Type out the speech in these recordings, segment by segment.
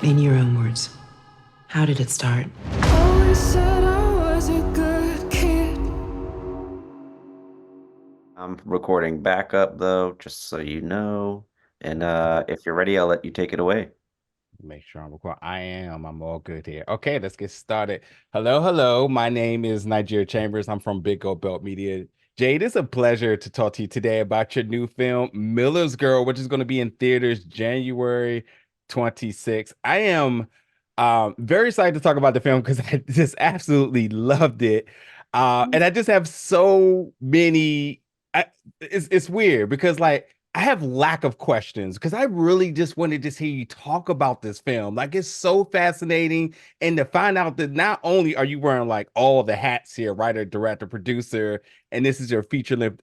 In your own words, how did it start? Always said I was a good kid. I'm recording backup though, just so you know. And if you're ready, I'll let you take it away. Make sure I'm recording. I am. I'm all good here. Okay, let's get started. Hello, hello. My name is Nigeria Chambers. I'm from Big Gold Belt Media. Jade, it's a pleasure to talk to you today about your new film, Miller's Girl, which is going to be in theaters January 26th. I am very excited to talk about the film because I just absolutely loved it. And I just have so many. It's weird because I have lack of questions because I really just wanted to hear you talk about this film. Like it's so fascinating, and to find out that not only are you wearing like all the hats here, writer, director, producer, and this is your feature length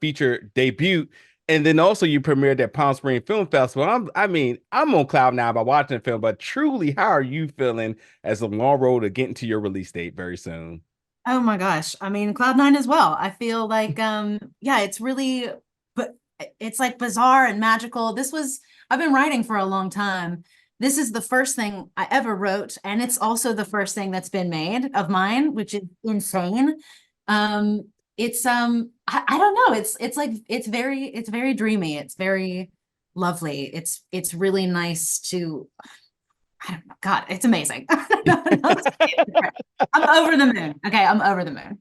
feature debut, and then also you premiered at Palm Springs Film Festival. I'm on cloud now by watching the film, but truly, how are you feeling as a long road to getting to your release date very soon? Oh my gosh. I mean, Cloud9 as well. I feel like yeah, it's really but it's like bizarre and magical. I've been writing for a long time. This is the first thing I ever wrote, and it's also the first thing that's been made of mine, which is insane. It's I don't know. It's like it's very dreamy. It's very lovely. It's really nice to I don't know. God, it's amazing. I'm over the moon. Okay, I'm over the moon.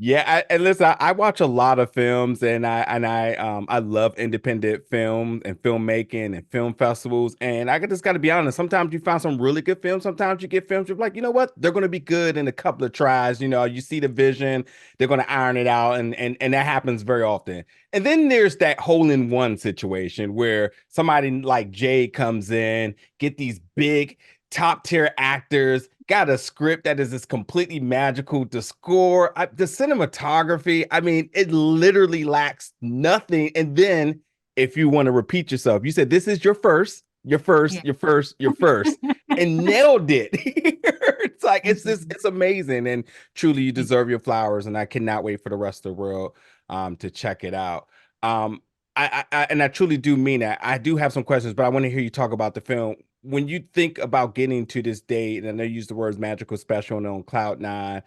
Yeah, and listen, I watch a lot of films, and I love independent film and filmmaking and film festivals. And I just got to be honest. Sometimes you find some really good films. Sometimes you get films you're like, you know what, they're going to be good in a couple of tries. You know, you see the vision, they're going to iron it out, and that happens very often. And then there's that hole in one situation where somebody like Jay comes in, get these big top tier actors, got a script that is just completely magical. The score, the cinematography, I mean, it literally lacks nothing. And then if you want to repeat yourself, you said this is your first, your first, Yeah. your first, your first, and nailed it. It's like it's amazing, and truly you deserve your flowers. And I cannot wait for the rest of the world to check it out. Um, and I truly do mean that. I do have some questions, but I want to hear you talk about the film. When you think about getting to this date, and I use the words magical, special, and on cloud 9,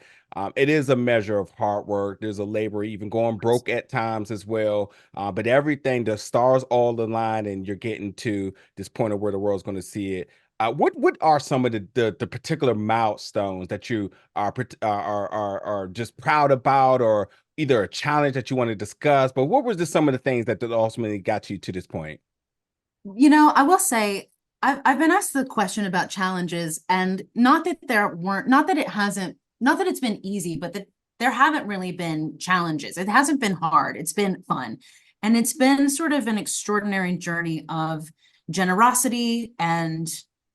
it is a measure of hard work. There's a labor, even going broke at times as well. But everything, the stars all align, and you're getting to this point of where the world's going to see it. What are some of the particular milestones that you are just proud about, or either a challenge that you want to discuss? But what was just some of the things that ultimately got you to this point? I will say I've been asked the question about challenges, and not that it hasn't, not that it's been easy, but that there haven't really been challenges. It hasn't been hard. It's been fun. And it's been sort of an extraordinary journey of generosity and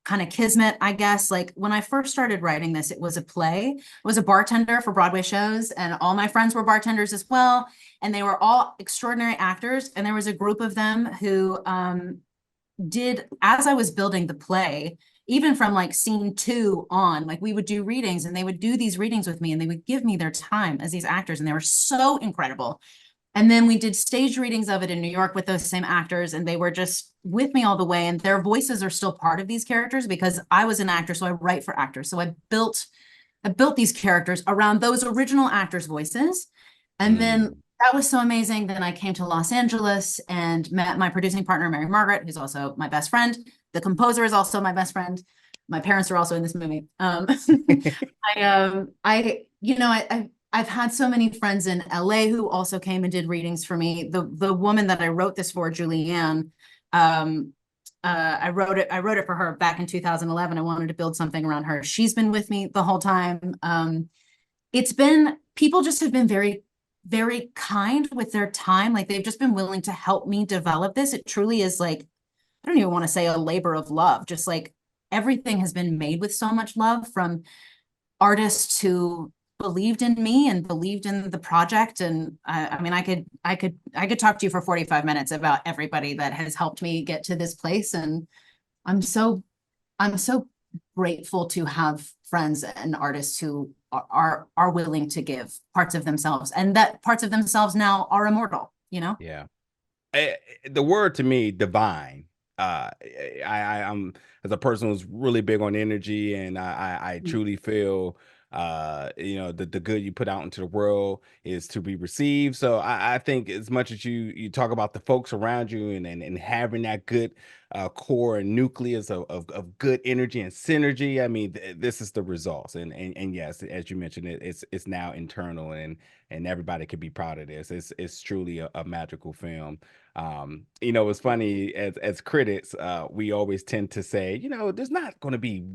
kind of kismet, I guess. Like when I first started writing this, it was a play. I was a bartender for Broadway shows, and all my friends were bartenders as well. And they were all extraordinary actors. And there was a group of them who did, as I was building the play, even from like scene 2 on, like we would do readings, and they would do these readings with me, and they would give me their time as these actors, and they were so incredible. And then we did stage readings of it in New York with those same actors, and they were just with me all the way, and their voices are still part of these characters because I was an actor, so I write for actors. So I built these characters around those original actors' voices. And then that was so amazing. Then I came to Los Angeles and met my producing partner, Mary-Margaret, who's also my best friend. The composer is also my best friend. My parents are also in this movie. I've had so many friends in LA who also came and did readings for me. The woman that I wrote this for, Julianne, I wrote it for her back in 2011. I wanted to build something around her. She's been with me the whole time. It's been, people just have been very, very kind with their time. Like they've just been willing to help me develop this. It truly is like, I don't even want to say a labor of love, just like everything has been made with so much love from artists who believed in me and believed in the project. And I mean, I could talk to you for 45 minutes about everybody that has helped me get to this place. And I'm so, I'm so grateful to have friends and artists who are willing to give parts of themselves, and that parts of themselves now are immortal, you know? Yeah. The word to me, divine. I'm as a person who's really big on energy, and I Mm. truly feel you know, the good you put out into the world is to be received. So I think as much as you talk about the folks around you and having that good core and nucleus of good energy and synergy, I mean, this is the results. And yes, as you mentioned, it's now internal, and everybody can be proud of this. It's truly a magical film. You know, it's funny, as critics, we always tend to say, you know, there's not going to be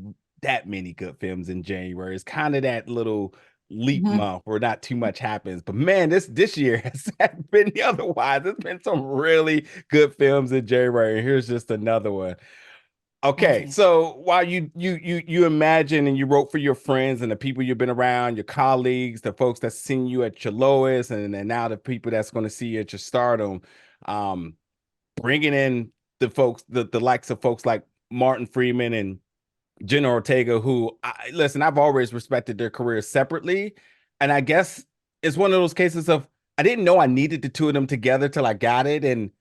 that many good films in January. It's kind of that little leap Mhm. month where not too much happens. But man, this year has been otherwise. There's been some really good films in January. Here's just another one. Okay, Right. so while you imagine and you wrote for your friends and the people you've been around, your colleagues, the folks that's seen you at your lowest, and now the people that's going to see you at your stardom, um, bringing in the folks, the likes of folks like Martin Freeman and Jenna Ortega, who listen, I've always respected their careers separately, and I guess it's one of those cases of I didn't know I needed the two of them together till I got it, and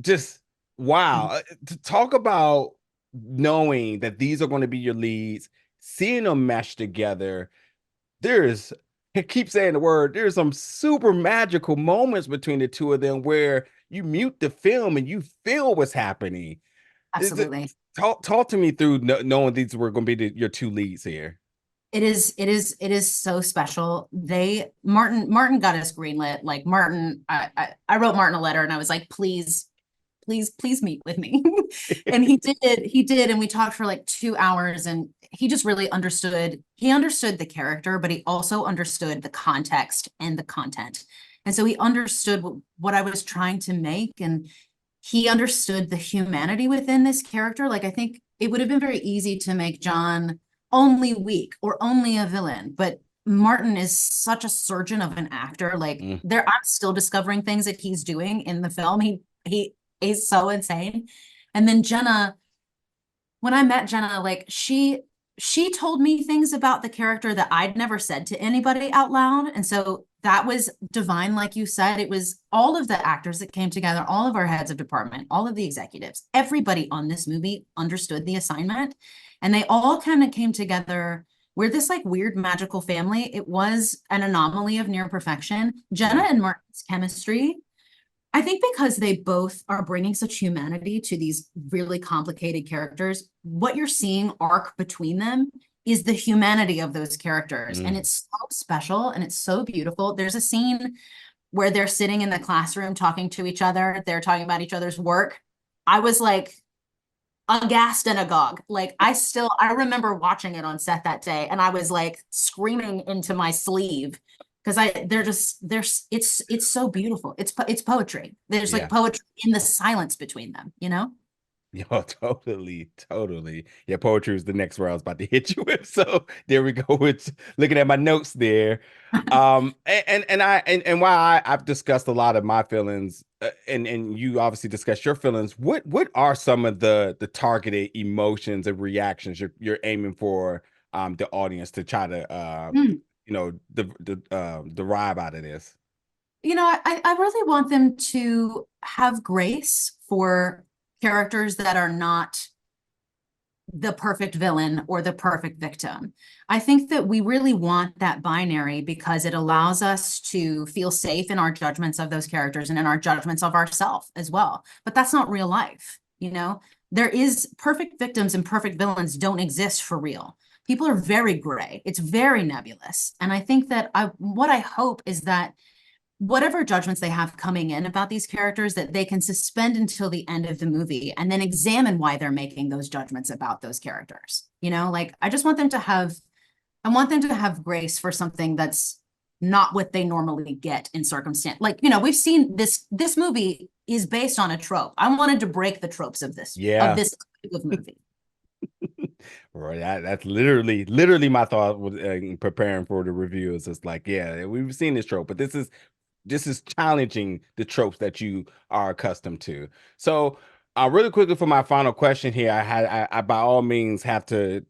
just wow, Mhm. to talk about knowing that these are going to be your leads, seeing them mesh together. There's I keep saying the word. There's some super magical moments between the two of them where you mute the film and you feel what's happening. Is it, Absolutely. talk to me through knowing these were going to be your two leads here. It is so special. Martin got us greenlit. Like Martin, I wrote Martin a letter and I was like, please meet with me. And he did, and we talked for like 2 hours, and he just really understood. He understood the character, but he also understood the context and the content. And so he understood what I was trying to make, and he understood the humanity within this character. Like, I think it would have been very easy to make John only weak or only a villain, but Martin is such a surgeon of an actor. Like, Mm. I'm still discovering things that he's doing in the film. He is so insane. And then Jenna, when I met Jenna, like she told me things about the character that I'd never said to anybody out loud. And so that was divine, like you said. It was all of the actors that came together, all of our heads of department, all of the executives, everybody on this movie understood the assignment. And they all kind of came together. We're this like weird magical family. It was an anomaly of near perfection. Jenna Yeah. and Martin's chemistry, I think, because they both are bringing such humanity to these really complicated characters, what you're seeing arc between them is the humanity of those characters. And Mm. it's so special and it's so beautiful. There's a scene where they're sitting in the classroom talking to each other. They're talking about each other's work. I was like aghast and agog. Like, I remember watching it on set that day, and I was like screaming into my sleeve because it's so beautiful. It's poetry. There's like Yeah. poetry in the silence between them, you know? Yo, totally. Yeah, poetry is the next where I was about to hit you with. So there we go. With looking at my notes there. And while I've discussed a lot of my feelings, and you obviously discussed your feelings, what are some of the targeted emotions and reactions you're aiming for the audience to try to Mm. you know, derive out of this? You know, I really want them to have grace for characters that are not the perfect villain or the perfect victim. I think that we really want that binary because it allows us to feel safe in our judgments of those characters and in our judgments of ourselves as well. But that's not real life, you know? There is perfect victims and perfect villains don't exist for real. People are very gray. It's very nebulous. And I think that what I hope is that whatever judgments they have coming in about these characters, that they can suspend until the end of the movie and then examine why they're making those judgments about those characters. You know, like I want them to have grace for something that's not what they normally get in circumstance. Like, you know, we've seen this movie is based on a trope. I wanted to break the tropes of this Yeah. type of movie. Right. That's literally my thought with preparing for the review. Is just like, yeah, we've seen this trope, but this is challenging the tropes that you are accustomed to. So, really quickly for my final question here, I by all means have to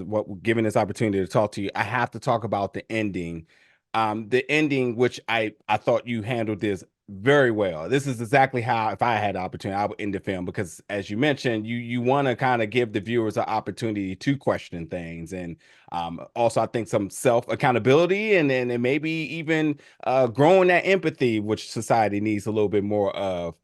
what given this opportunity to talk to you, I have to talk about the ending. The ending, which I thought you handled this very well. This is exactly how, if I had the opportunity, I would end the film, because as you mentioned, you want to kind of give the viewers an opportunity to question things, and also I think some self accountability, and maybe even growing that empathy, which society needs a little bit more of.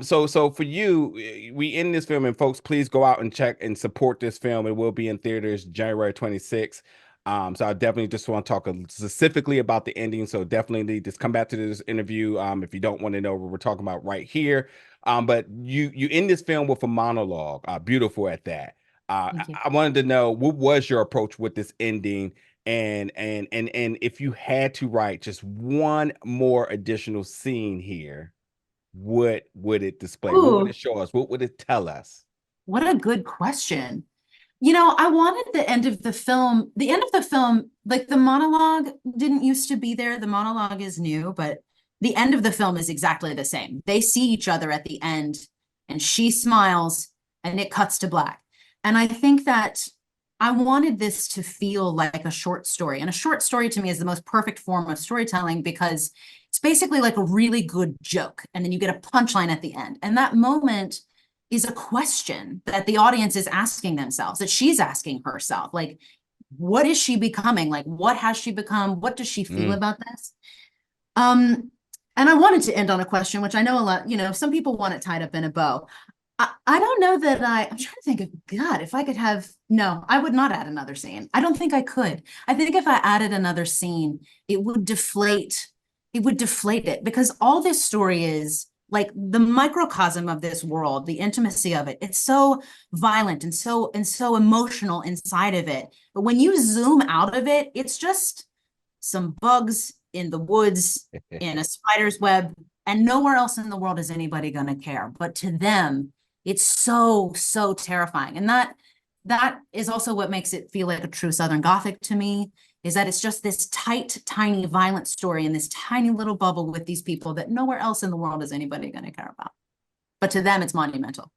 So for you, we end this film, and folks, please go out and check and support this film. It will be in theaters January 26th. So I definitely just want to talk specifically about the ending. So definitely just come back to this interview if you don't want to know what we're talking about right here. But you end this film with a monologue, beautiful at that. Thank you. I wanted to know, what was your approach with this ending, and if you had to write just one more additional scene here, what would it display? What would Ooh, it show us? What would it tell us? what a good question. I wanted the end of the film, like the monologue didn't used to be there. The monologue is new, but the end of the film is exactly the same. They see each other at the end, and she smiles, and it cuts to black. And I think that I wanted this to feel like a short story. And a short story to me is the most perfect form of storytelling, because it's basically like a really good joke, and then you get a punchline at the end. And that moment is a question that the audience is asking themselves, that she's asking herself, like, what is she becoming? Like, what has she become? What does she feel about this? And I wanted to end on a question, which I know a lot, some people want it tied up in a bow. I don't know that I'm trying to think of, God, if I could no, I would not add another scene. I don't think I could. I think if I added another scene, it would deflate it, because all this story is, like, the microcosm of this world, the intimacy of it, it's so violent and so emotional inside of it. But when you zoom out of it, it's just some bugs in the woods in a spider's web, and nowhere else in the world is anybody going to care. But to them, it's so terrifying. And that is also what makes it feel like a true Southern Gothic to me, is that it's just this tight, tiny, violent story in this tiny little bubble with these people that nowhere else in the world is anybody going to care about. But to them, it's monumental,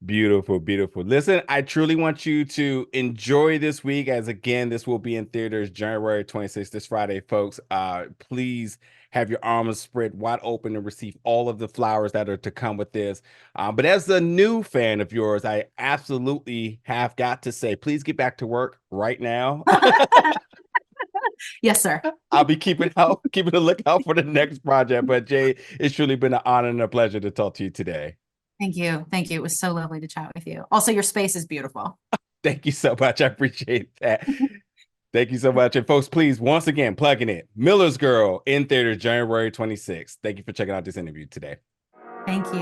Beautiful, beautiful. Listen, I truly want you to enjoy this week, as again, this will be in theaters January 26th, this Friday, folks. Please have your arms spread wide open and receive all of the flowers that are to come with this. But as a new fan of yours, I absolutely have got to say, please get back to work right now. Yes, sir. I'll be keeping a lookout for the next project. But Jay, it's truly been an honor and a pleasure to talk to you today. Thank you. Thank you. It was so lovely to chat with you. Also, your space is beautiful. Thank you so much. I appreciate that. Thank you so much. And folks, please, once again, plugging it. Miller's Girl in theaters January 26th. Thank you for checking out this interview today. Thank you.